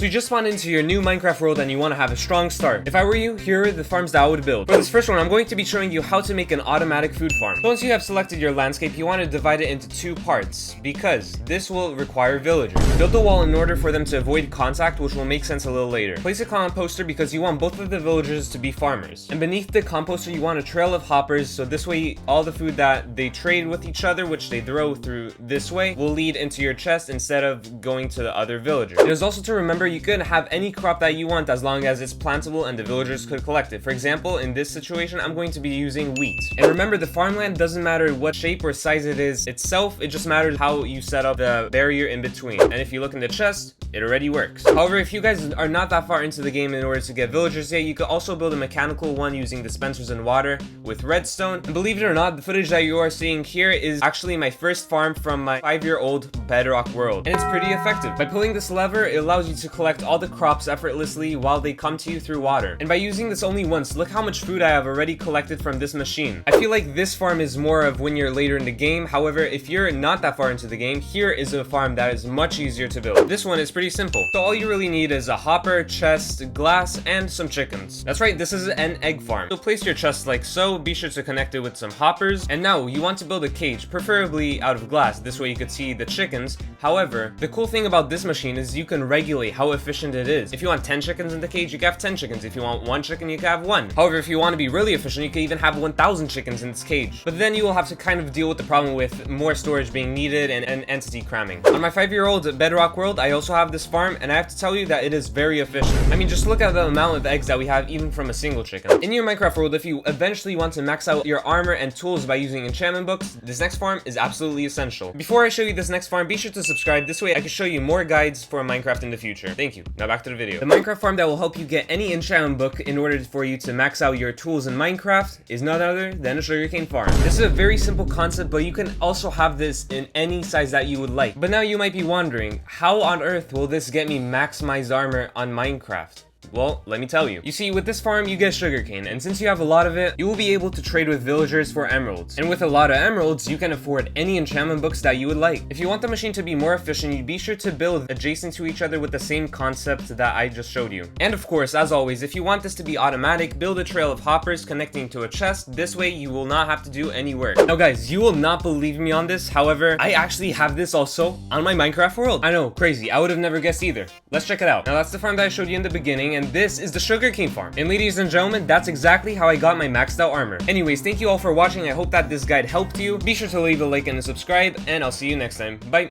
So you just spawned into your new Minecraft world and you want to have a strong start. If I were you, here are the farms that I would build. For this first one, I'm going to be showing you how to make an automatic food farm. So once you have selected your landscape, you want to divide it into two parts, because this will require villagers. Build the wall in order for them to avoid contact, which will make sense a little later. Place a composter because you want both of the villagers to be farmers. And beneath the composter, you want a trail of hoppers, so this way all the food that they trade with each other, which they throw through this way, will lead into your chest instead of going to the other villagers. It is also to remember you could have any crop that you want as long as it's plantable and the villagers could collect it. For example, in this situation, I'm going to be using wheat. And remember, the farmland doesn't matter what shape or size it is itself, it just matters how you set up the barrier in between. And if you look in the chest, it already works. However, if you guys are not that far into the game in order to get villagers yet, you could also build a mechanical one using dispensers and water with redstone. And believe it or not, the footage that you are seeing here is actually my first farm from my 5-year-old Bedrock world. And it's pretty effective. By pulling this lever, it allows you to collect all the crops effortlessly while they come to you through water. And by using this only once, look how much food I have already collected from this machine. I feel like this farm is more of when you're later in the game. However, if you're not that far into the game, here is a farm that is much easier to build. This one is pretty simple. So all you really need is a hopper, chest, glass, and some chickens. That's right, this is an egg farm. So place your chest like so, be sure to connect it with some hoppers, and now you want to build a cage, preferably out of glass. This way you could see the chickens. However, the cool thing about this machine is you can regulate how efficient it is. If you want 10 chickens in the cage, you can have 10 chickens. If you want 1 chicken, you can have 1. However, if you want to be really efficient, you can even have 1,000 chickens in this cage. But then you will have to kind of deal with the problem with more storage being needed and entity cramming. On my 5-year-old Bedrock world, I also have this farm, and I have to tell you that it is very efficient. I mean, just look at the amount of eggs that we have even from a single chicken. In your Minecraft world, if you eventually want to max out your armor and tools by using enchantment books, this next farm is absolutely essential. Before I show you this next farm, be sure to subscribe. This way I can show you more guides for Minecraft in the future. Thank you. Now back to the video. The Minecraft farm that will help you get any enchantment book in order for you to max out your tools in Minecraft is none other than a sugarcane farm. This is a very simple concept, but you can also have this in any size that you would like. But now you might be wondering, how on earth will this get me maximized armor on Minecraft? Well, let me tell you. You see, with this farm, you get sugarcane, and since you have a lot of it, you will be able to trade with villagers for emeralds. And with a lot of emeralds, you can afford any enchantment books that you would like. If you want the machine to be more efficient, you'd be sure to build adjacent to each other with the same concept that I just showed you. And of course, as always, if you want this to be automatic, build a trail of hoppers connecting to a chest. This way, you will not have to do any work. Now guys, you will not believe me on this. However, I actually have this also on my Minecraft world. I know, crazy. I would have never guessed either. Let's check it out. Now that's the farm that I showed you in the beginning, and this is the sugarcane farm. And ladies and gentlemen, that's exactly how I got my maxed out armor. Anyways, thank you all for watching. I hope that this guide helped you. Be sure to leave a like and a subscribe, and I'll see you next time. Bye.